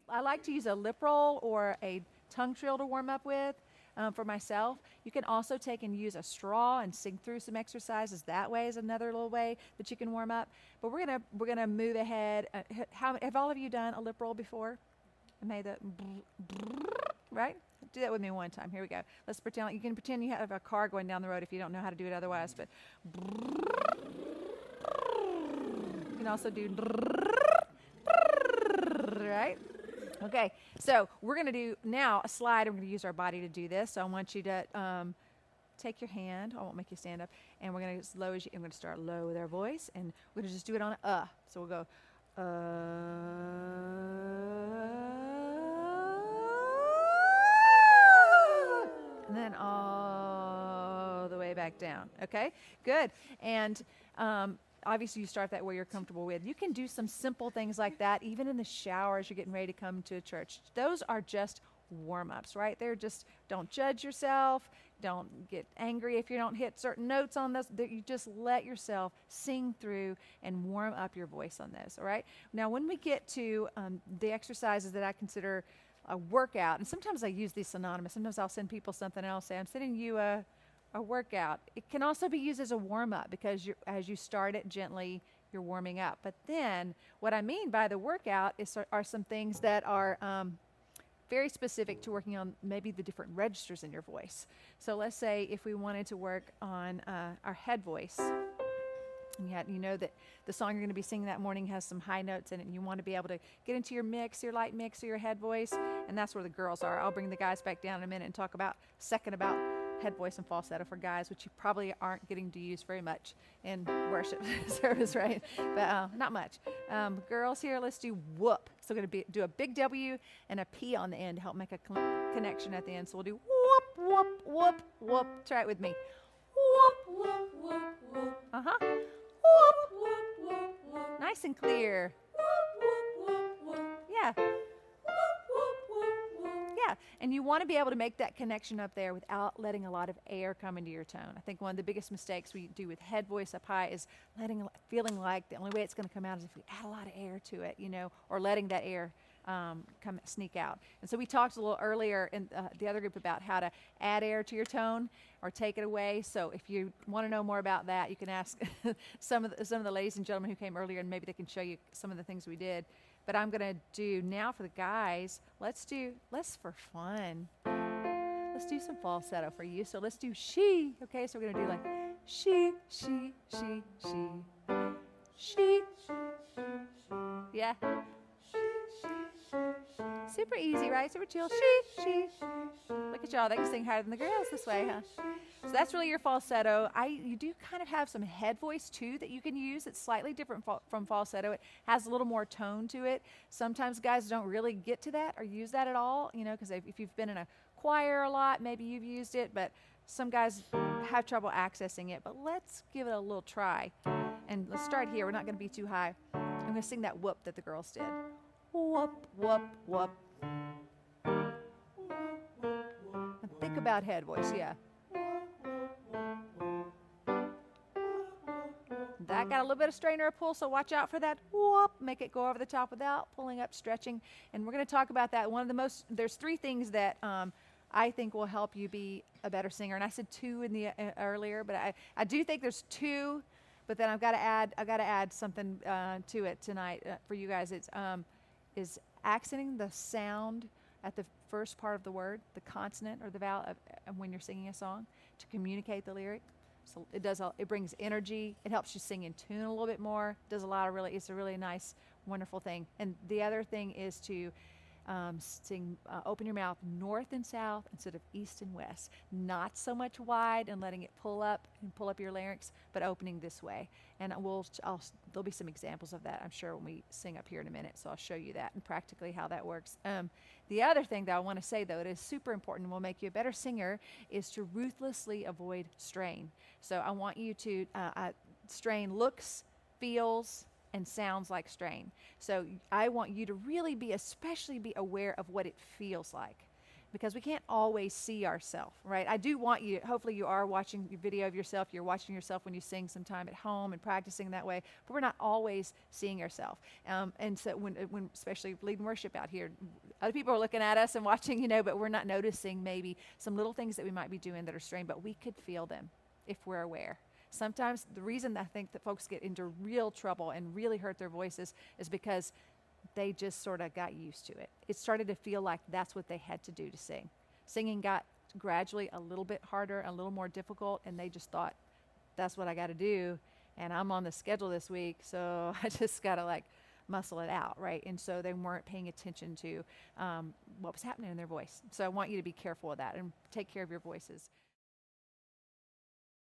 I like to use a lip roll or a tongue trill to warm up with. For myself, you can also take and use a straw and sing through some exercises that way is another little way that you can warm up. But we're gonna move ahead. How have all of you done a lip roll before? I made the right. Do that with me one time. Here we go. Let's pretend you can pretend you have a car going down the road if you don't know how to do it otherwise. But you can also do right. Okay, so we're going to do now a slide. I'm going to use our body to do this. So I want you to take your hand. I won't make you stand up. And we're going to, as low as you, I'm going to start low with our voice. And we're going to just do it on a. So we'll go, and then all the way back down. Okay, good. And obviously you start that where you're comfortable with. You can do some simple things like that even in the shower as you're getting ready to come to a church. Those are just warm-ups, right? They're just, don't judge yourself. Don't get angry if you don't hit certain notes on this. You just let yourself sing through and warm up your voice on those, all right? Now, when we get to the exercises that I consider a workout, and sometimes I use these synonymous. Sometimes I'll send people something and I'll say, I'm sending you a workout. It can also be used as a warm-up because as you start it gently, you're warming up. But then what I mean by the workout are some things that are very specific to working on maybe the different registers in your voice. So let's say if we wanted to work on our head voice, and you know that the song you're going to be singing that morning has some high notes in it, and you want to be able to get into your mix, your light mix, or your head voice, and that's where the girls are. I'll bring the guys back down in a minute and talk about head voice and falsetto for guys, which you probably aren't getting to use very much in worship service, right? But not much. Girls here, let's do whoop. So we're going to do a big W and a P on the end to help make a connection at the end. So we'll do whoop, whoop, whoop, whoop. Try it with me. Whoop, whoop, whoop, whoop. Uh-huh. Whoop, whoop, whoop, whoop. Nice and clear. Whoop, whoop, whoop, whoop. Yeah. Yeah, and you want to be able to make that connection up there without letting a lot of air come into your tone. I think one of the biggest mistakes we do with head voice up high is feeling like the only way it's going to come out is if we add a lot of air to it, or letting that air sneak out. And so we talked a little earlier in the other group about how to add air to your tone or take it away. So if you want to know more about that, you can ask some of the ladies and gentlemen who came earlier, and maybe they can show you some of the things we did. But I'm going to do now for the guys, let's for fun. Let's do some falsetto for you. So let's do she. Okay, so we're going to do like she. Yeah. Super easy, right? Super chill. She. Look at y'all. They can sing higher than the girls this way, huh? So that's really your falsetto. You do kind of have some head voice, too, that you can use. It's slightly different from falsetto. It has a little more tone to it. Sometimes guys don't really get to that or use that at all, because if you've been in a choir a lot, maybe you've used it, but some guys have trouble accessing it. But let's give it a little try. And let's start here. We're not going to be too high. I'm going to sing that whoop that the girls did. Whoop, whoop, whoop. And think about head voice, yeah. That got a little bit of strain or a pull, so watch out for that. Whoop, make it go over the top without pulling up, stretching. And we're going to talk about that. There's three things that I think will help you be a better singer. And I said two in the earlier, but I do think there's two. But then I've got to add something to it tonight for you guys. It's is accenting the sound at the first part of the word, the consonant or the vowel when you're singing a song to communicate the lyric. So it brings energy. It helps you sing in tune a little bit more. It's a really nice, wonderful thing. And the other thing is to sing, open your mouth north and south instead of east and west. Not so much wide and letting it pull up your larynx, but opening this way. And there'll be some examples of that, I'm sure, when we sing up here in a minute. So I'll show you that and practically how that works. The other thing that I want to say, though, it is super important and will make you a better singer, is to ruthlessly avoid strain. So I want you to strain looks, feels, and sounds like strain. So I want you to really especially be aware of what it feels like. because we can't always see ourselves, right? I do want you, hopefully you are watching your video of yourself, you're watching yourself when you sing sometime at home and practicing that way, but we're not always seeing ourselves. And so when especially leading worship out here, other people are looking at us and watching, you know, but we're not noticing maybe some little things that we might be doing that are strange, but we could feel them if we're aware. Sometimes the reason I think that folks get into real trouble and really hurt their voices is because they just sort of got used to it. It started to feel like that's what they had to do to sing. Singing got gradually a little bit harder, a little more difficult, and they just thought, that's what I got to do, and I'm on the schedule this week, so I just got to like muscle it out, right? And so they weren't paying attention to what was happening in their voice. So I want you to be careful of that and take care of your voices.